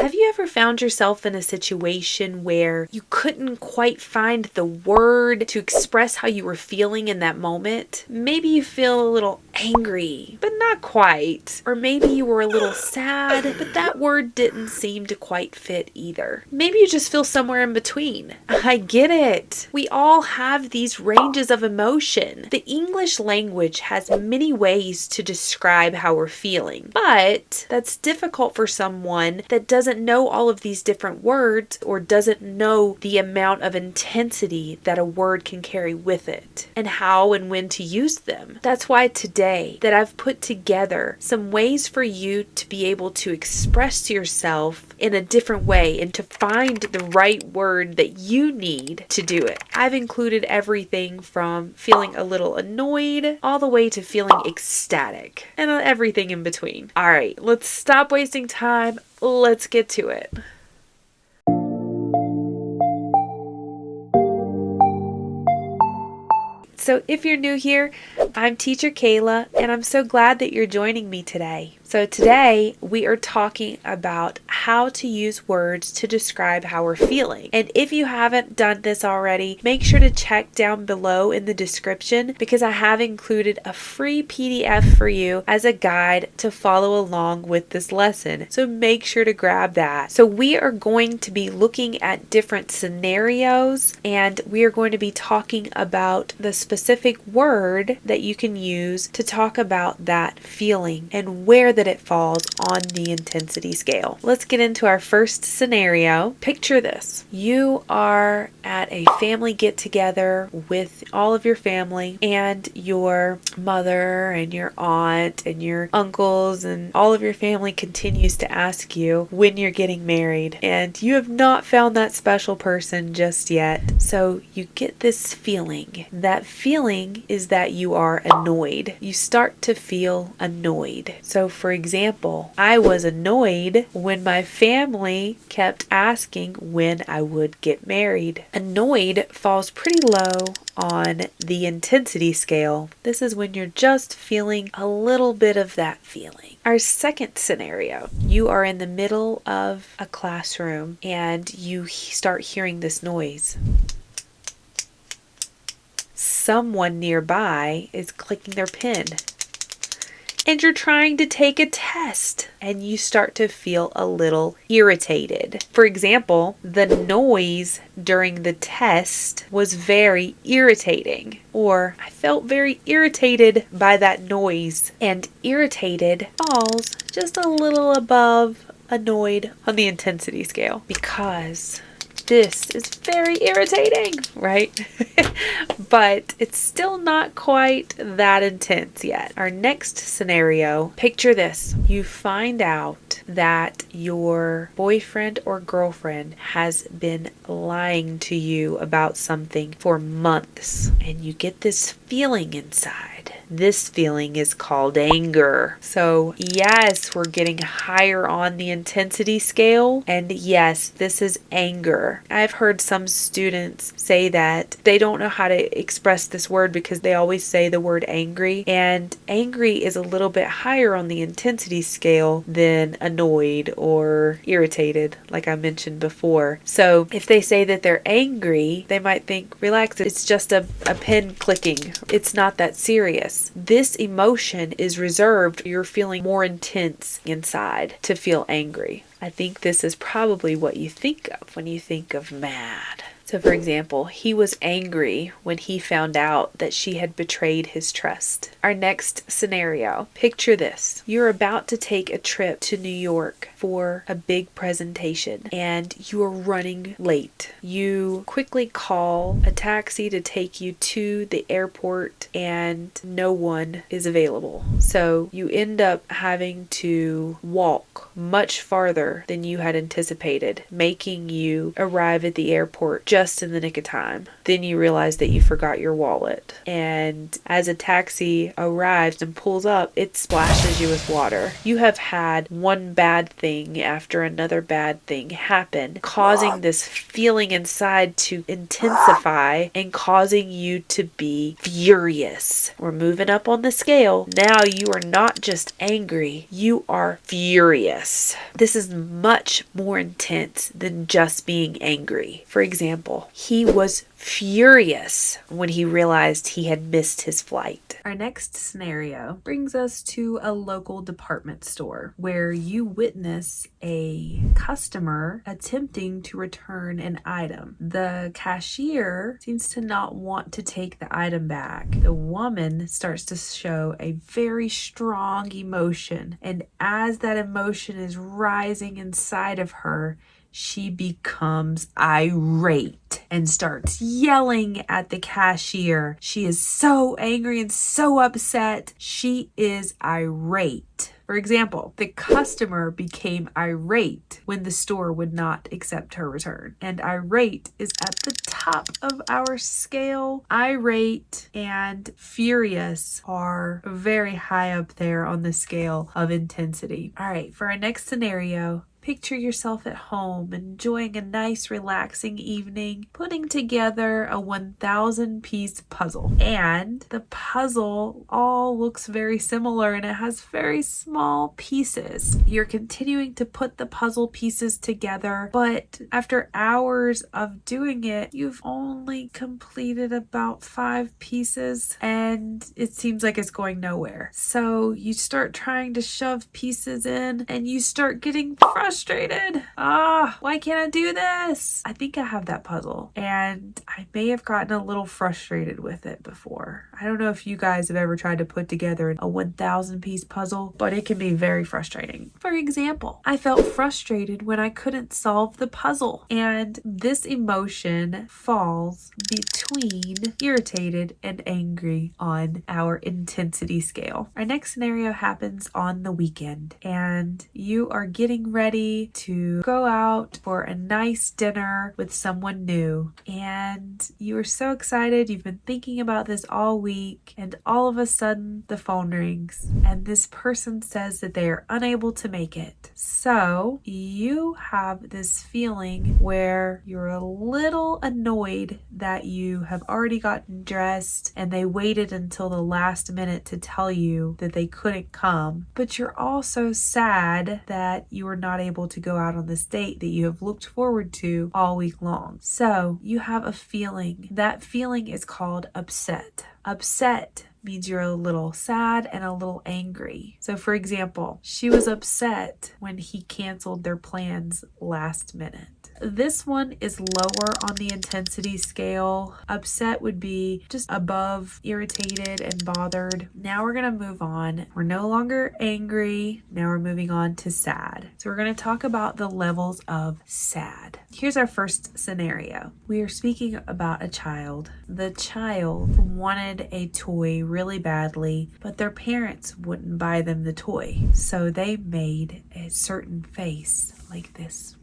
Have you ever found yourself in a situation where you couldn't quite find the word to express how you were feeling in that moment? Maybe you feel a little angry, but not quite. Or maybe you were a little sad, but that word didn't seem to quite fit either. Maybe you just feel somewhere in between. I get it. We all have these ranges of emotion. The English language has many ways to describe how we're feeling, but that's difficult for someone that doesn't know all of these different words or doesn't know the amount of intensity that a word can carry with it and how and when to use them. That's why today that I've put together some ways for you to be able to express yourself in a different way and to find the right word that you need to do it. I've included everything from feeling a little annoyed all the way to feeling ecstatic and everything in between. All right, let's stop wasting time. Let's get to it. So if you're new here, I'm Teacher Kayla, and I'm so glad that you're joining me today. So today we are talking about how to use words to describe how we're feeling. And if you haven't done this already, make sure to check down below in the description because I have included a free PDF for you as a guide to follow along with this lesson. So make sure to grab that. So we are going to be looking at different scenarios and we are going to be talking about the specific word that you can use to talk about that feeling and where that it falls on the intensity scale. Let's get into our first scenario. Picture this. You are at a family get-together with all of your family and your mother and your aunt and your uncles and all of your family continues to ask you when you're getting married and you have not found that special person just yet. So you get this feeling. That feeling is that you are annoyed. You start to feel annoyed. So for example, I was annoyed when my family kept asking when I would get married. Annoyed falls pretty low on the intensity scale. This is when you're just feeling a little bit of that feeling. Our second scenario, you are in the middle of a classroom and you start hearing this noise. Someone nearby is clicking their pen. And you're trying to take a test and you start to feel a little irritated. For example, the noise during the test was very irritating, or I felt very irritated by that noise. And irritated falls just a little above annoyed on the intensity scale because this is very irritating, right? But it's still not quite that intense yet. Our next scenario, picture this. You find out that your boyfriend or girlfriend has been lying to you about something for months, and you get this feeling inside. This feeling is called anger. So yes, we're getting higher on the intensity scale. And yes, this is anger. I've heard some students say that they don't know how to express this word because they always say the word angry. And angry is a little bit higher on the intensity scale than annoyed or irritated, like I mentioned before. So if they say that they're angry, they might think, relax, it's just a pen clicking. It's not that serious. This emotion is reserved. You're feeling more intense inside to feel angry. I think this is probably what you think of when you think of mad. So for example, he was angry when he found out that she had betrayed his trust. Our next scenario, picture this. You're about to take a trip to New York for a big presentation and you are running late. You quickly call a taxi to take you to the airport and no one is available. So you end up having to walk much farther than you had anticipated, making you arrive at the airport just in the nick of time. Then you realize that you forgot your wallet. And as a taxi arrives and pulls up, it splashes you with water. You have had one bad thing after another bad thing happen, causing this feeling inside to intensify and causing you to be furious. We're moving up on the scale. Now you are not just angry, you are furious. This is much more intense than just being angry. For example, he was furious when he realized he had missed his flight. Our next scenario brings us to a local department store where you witness a customer attempting to return an item. The cashier seems to not want to take the item back. The woman starts to show a very strong emotion, and as that emotion is rising inside of her, she becomes irate and starts yelling at the cashier. She is so angry and so upset. She is irate. For example, the customer became irate when the store would not accept her return. And irate is at the top of our scale. Irate and furious are very high up there on the scale of intensity. All right, for our next scenario, picture yourself at home enjoying a nice relaxing evening, putting together a 1,000-piece puzzle. And the puzzle all looks very similar and it has very small pieces. You're continuing to put the puzzle pieces together, but after hours of doing it, you've only completed about 5 pieces and it seems like it's going nowhere. So you start trying to shove pieces in and you start getting frustrated. Why can't I do this? I think I have that puzzle and I may have gotten a little frustrated with it before. I don't know if you guys have ever tried to put together a 1,000-piece puzzle, but it can be very frustrating. For example, I felt frustrated when I couldn't solve the puzzle, and this emotion falls between irritated and angry on our intensity scale. Our next scenario happens on the weekend and you are getting ready to go out for a nice dinner with someone new, and you are so excited. You've been thinking about this all week, and all of a sudden the phone rings and this person says that they are unable to make it. So you have this feeling where you're a little annoyed that you have already gotten dressed and they waited until the last minute to tell you that they couldn't come, but you're also sad that you were not able to go out on this date that you have looked forward to all week long. So you have a feeling. That feeling is called upset. Upset means you're a little sad and a little angry. So for example, she was upset when he canceled their plans last minute. This one is lower on the intensity scale. Upset would be just above irritated and bothered. Now we're going to move on. We're no longer angry. Now we're moving on to sad. So we're going to talk about the levels of sad. Here's our first scenario. We are speaking about a child. The child wanted a toy really badly, but their parents wouldn't buy them the toy. So they made a certain face like this.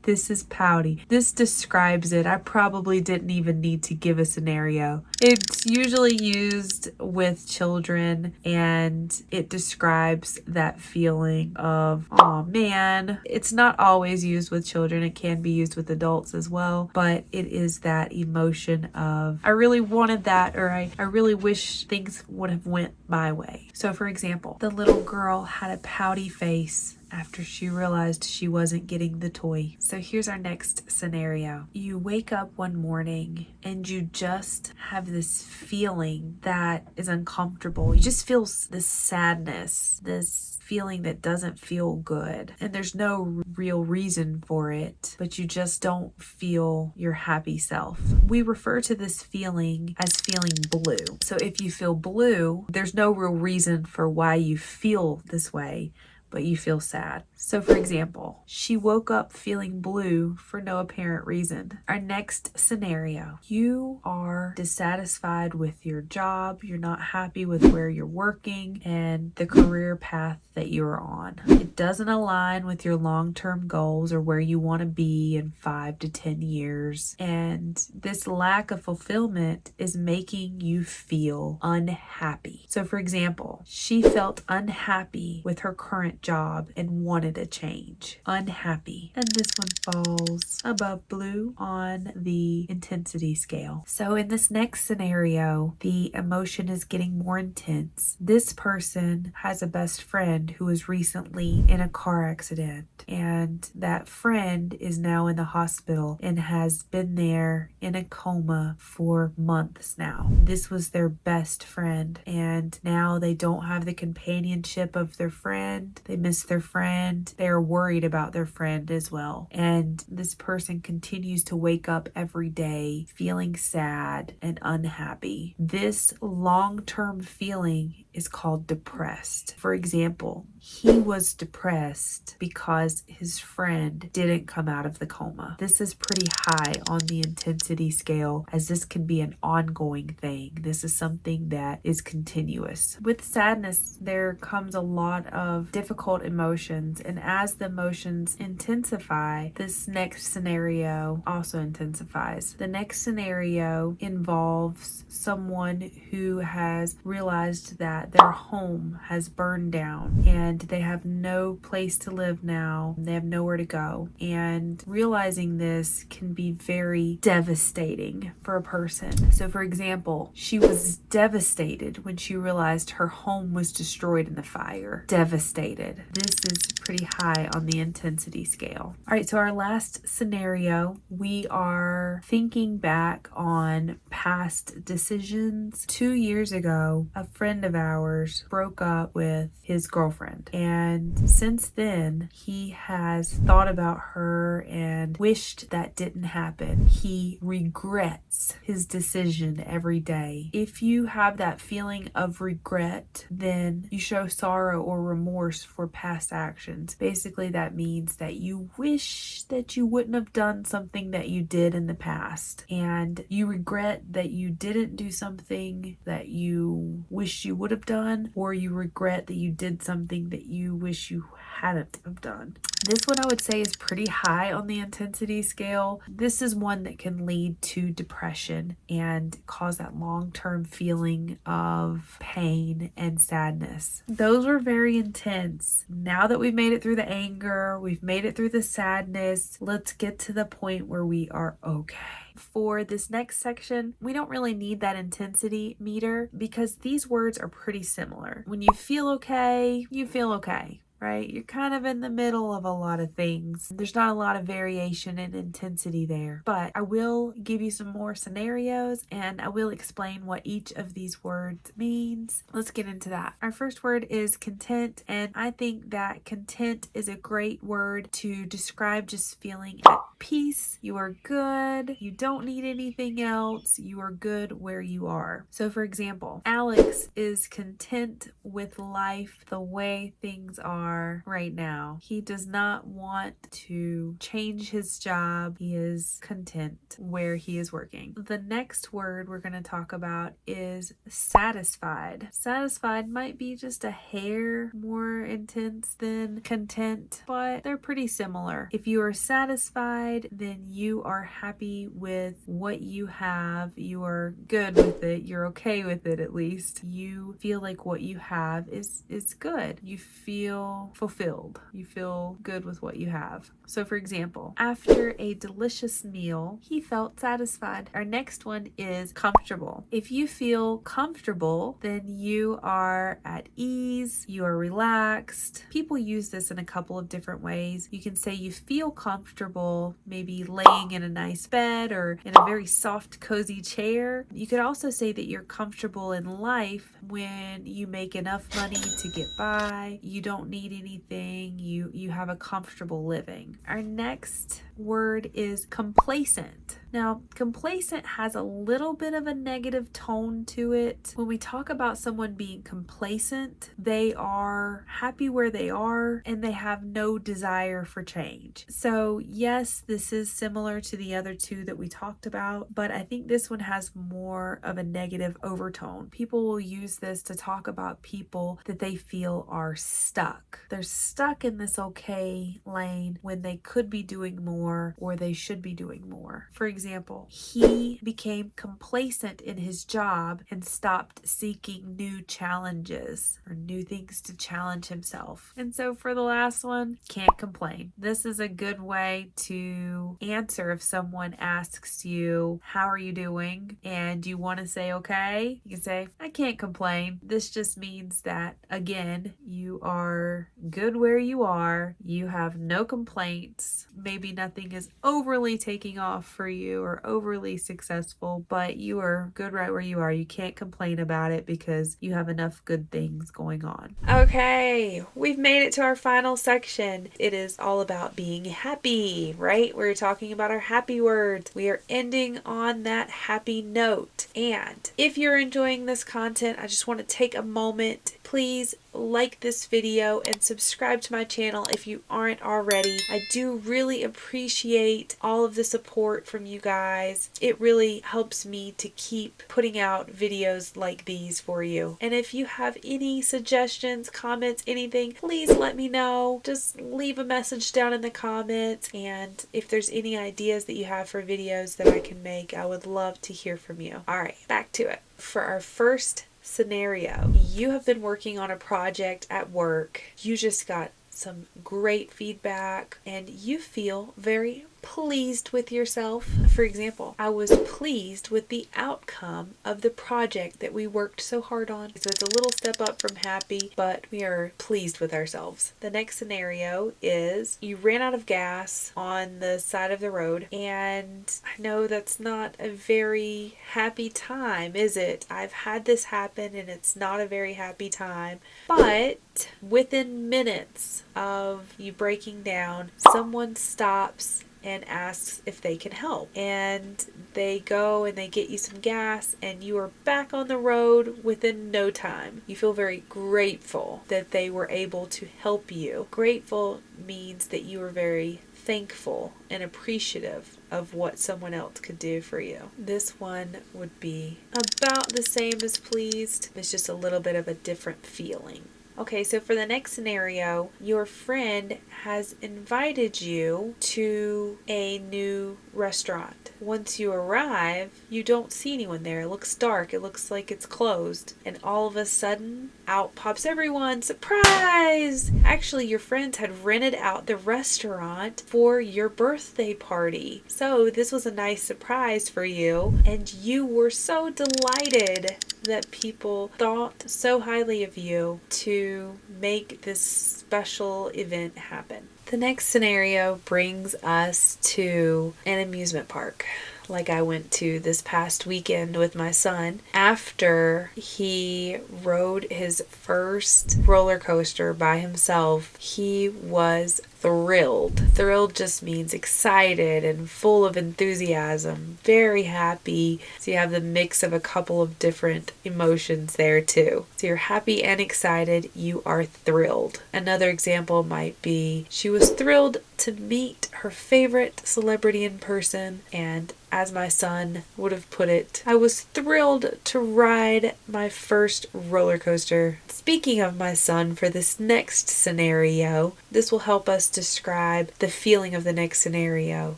This is pouty. This describes it. I probably didn't even need to give a scenario. It's usually used with children and it describes that feeling of, oh man. It's not always used with children. It can be used with adults as well, but it is that emotion of, I really wanted that, or I really wish things would have went my way. So for example, the little girl had a pouty face after she realized she wasn't getting the toy. So here's our next scenario. You wake up one morning and you just have this feeling that is uncomfortable. You just feel this sadness, this feeling that doesn't feel good. And there's no real reason for it, but you just don't feel your happy self. We refer to this feeling as feeling blue. So if you feel blue, there's no real reason for why you feel this way, but you feel sad. So for example, she woke up feeling blue for no apparent reason. Our next scenario, you are dissatisfied with your job, you're not happy with where you're working and the career path that you're on. It doesn't align with your long-term goals or where you want to be in 5 to 10 years. And this lack of fulfillment is making you feel unhappy. So for example, she felt unhappy with her current job and wanted a change. Unhappy. And this one falls above blue on the intensity scale. So in this next scenario, the emotion is getting more intense. This person has a best friend who was recently in a car accident, and that friend is now in the hospital and has been there in a coma for months now. This was their best friend, and now they don't have the companionship of their friend. They miss their friend. They're worried about their friend as well. And this person continues to wake up every day feeling sad and unhappy. This long-term feeling is called depressed. For example, he was depressed because his friend didn't come out of the coma. This is pretty high on the intensity scale, as this can be an ongoing thing. This is something that is continuous. With sadness, there comes a lot of difficult emotions, and as the emotions intensify, this next scenario also intensifies. The next scenario involves someone who has realized that their home has burned down and they have no place to live now. They have nowhere to go. And realizing this can be very devastating for a person. So for example, she was devastated when she realized her home was destroyed in the fire. Devastated. This is pretty high on the intensity scale. All right, so our last scenario, we are thinking back on past decisions. 2 years ago, a friend of ours broke up with his girlfriend, and since then he has thought about her and wished that didn't happen. He regrets his decision every day. If you have that feeling of regret, then you show sorrow or remorse for past actions. Basically, that means that you wish that you wouldn't have done something that you did in the past, and you regret that you didn't do something that you wish you would have done, or you regret that you did something that you wish you hadn't have done. This one I would say is pretty high on the intensity scale. This is one that can lead to depression and cause that long-term feeling of pain and sadness. Those were very intense. Now that we've made it through the anger, we've made it through the sadness, let's get to the point where we are okay. For this next section, we don't really need that intensity meter because these words are pretty similar. When you feel okay, you feel okay. Right? You're kind of in the middle of a lot of things. There's not a lot of variation in intensity there, but I will give you some more scenarios and I will explain what each of these words means. Let's get into that. Our first word is content, and I think that content is a great word to describe just feeling at peace. You are good. You don't need anything else. You are good where you are. So for example, Alex is content with life the way things are right now. He does not want to change his job. He is content where he is working. The next word we're going to talk about is satisfied. Satisfied might be just a hair more intense than content, but they're pretty similar. If you are satisfied, then you are happy with what you have. You are good with it. You're okay with it, at least. You feel like what you have is good. You feel fulfilled. You feel good with what you have. So for example, after a delicious meal, he felt satisfied. Our next one is comfortable. If you feel comfortable, then you are at ease, you are relaxed. People use this in a couple of different ways. You can say you feel comfortable, maybe laying in a nice bed or in a very soft, cozy chair. You could also say that you're comfortable in life when you make enough money to get by. You don't need anything. You have a comfortable living. Our next word is complacent. Now, complacent has a little bit of a negative tone to it. When we talk about someone being complacent, they are happy where they are and they have no desire for change. So yes, this is similar to the other two that we talked about, but I think this one has more of a negative overtone. People will use this to talk about people that they feel are stuck. They're stuck in this okay lane when they could be doing more or they should be doing more. For example, he became complacent in his job and stopped seeking new challenges or new things to challenge himself. And so for the last one, can't complain. This is a good way to answer if someone asks you, how are you doing? And you want to say, okay, you can say, I can't complain. This just means that, again, you are good where you are. You have no complaints. Maybe nothing is overly taking off for you or overly successful, but you are good right where you are. You can't complain about it because you have enough good things going on. Okay, we've made it to our final section. It is all about being happy, right? We're talking about our happy words. We are ending on that happy note. And if you're enjoying this content, I just want to take a moment. Please like this video and subscribe to my channel if you aren't already. I do really appreciate all of the support from you guys. It really helps me to keep putting out videos like these for you. And if you have any suggestions, comments, anything, please let me know. Just leave a message down in the comments, and if there's any ideas that you have for videos that I can make, I would love to hear from you. Alright, back to it. For our first scenario, you have been working on a project at work. You just got some great feedback and you feel very pleased with yourself. For example, I was pleased with the outcome of the project that we worked so hard on. So it's a little step up from happy, but we are pleased with ourselves. The next scenario is you ran out of gas on the side of the road, and I know that's not a very happy time, is it? I've had this happen and it's not a very happy time, but within minutes of you breaking down, someone stops and asks if they can help, and they go and they get you some gas and you are back on the road within no time. You feel very grateful that they were able to help you. Grateful means that you are very thankful and appreciative of what someone else could do for you. This one would be about the same as pleased. It's just a little bit of a different feeling. Okay, so for the next scenario, your friend has invited you to a new restaurant. Once you arrive, you don't see anyone there. It looks dark. It looks like it's closed. And all of a sudden, out pops everyone. Surprise! Actually, your friends had rented out the restaurant for your birthday party. So this was a nice surprise for you. And you were so delighted that people thought so highly of you to make this special event happen. The next scenario brings us to an amusement park, like I went to this past weekend with my son. After he rode his first roller coaster by himself, he was thrilled. Thrilled just means excited and full of enthusiasm, very happy. So you have the mix of a couple of different emotions there too. So you're happy and excited, you are thrilled. Another example might be she was thrilled to meet her favorite celebrity in person, and as my son would have put it, I was thrilled to ride my first roller coaster. Speaking of my son, for this next scenario, this will help us describe the feeling of the next scenario.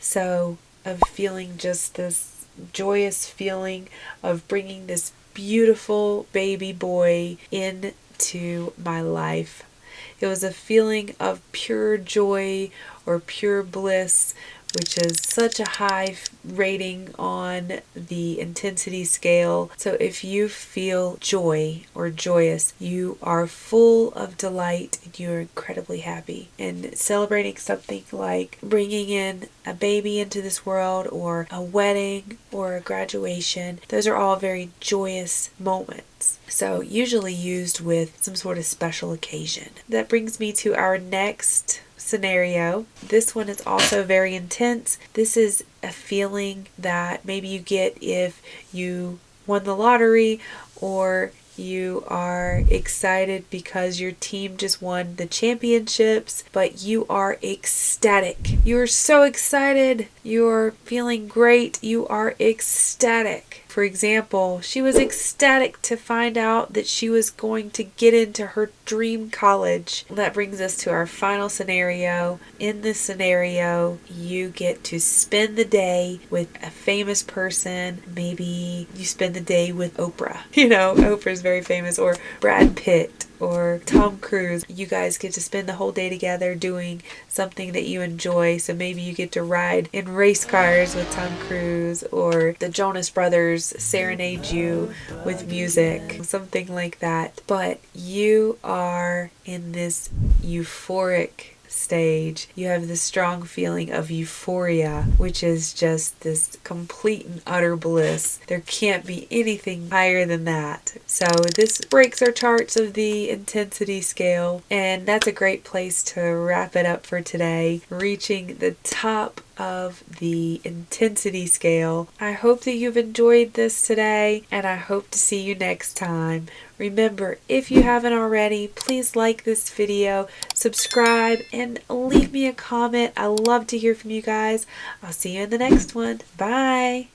So, of feeling just this joyous feeling of bringing this beautiful baby boy into my life. It was a feeling of pure joy or pure bliss, which is such a high rating on the intensity scale. So if you feel joy or joyous, you are full of delight and you're incredibly happy. And celebrating something like bringing in a baby into this world, or a wedding, or a graduation, those are all very joyous moments. So usually used with some sort of special occasion. That brings me to our next scenario. This one is also very intense. This is a feeling that maybe you get if you won the lottery, or you are excited because your team just won the championships, but you are ecstatic. You're so excited. You're feeling great. You are ecstatic. For example, she was ecstatic to find out that she was going to get into her dream college. That brings us to our final scenario. In this scenario, you get to spend the day with a famous person. Maybe you spend the day with Oprah. You know, Oprah's very famous, or Brad Pitt, or Tom Cruise. You guys get to spend the whole day together doing something that you enjoy. So maybe you get to ride in race cars with Tom Cruise, or the Jonas Brothers serenade you with music, something like that. But you are in this euphoric stage. You have this strong feeling of euphoria, which is just this complete and utter bliss. There can't be anything higher than that. So this breaks our charts of the intensity scale, and that's a great place to wrap it up for today, reaching the top of the intensity scale. I hope that you've enjoyed this today, and I hope to see you next time. Remember, if you haven't already, please like this video, subscribe, and leave me a comment. I love to hear from you guys. I'll see you in the next one. Bye!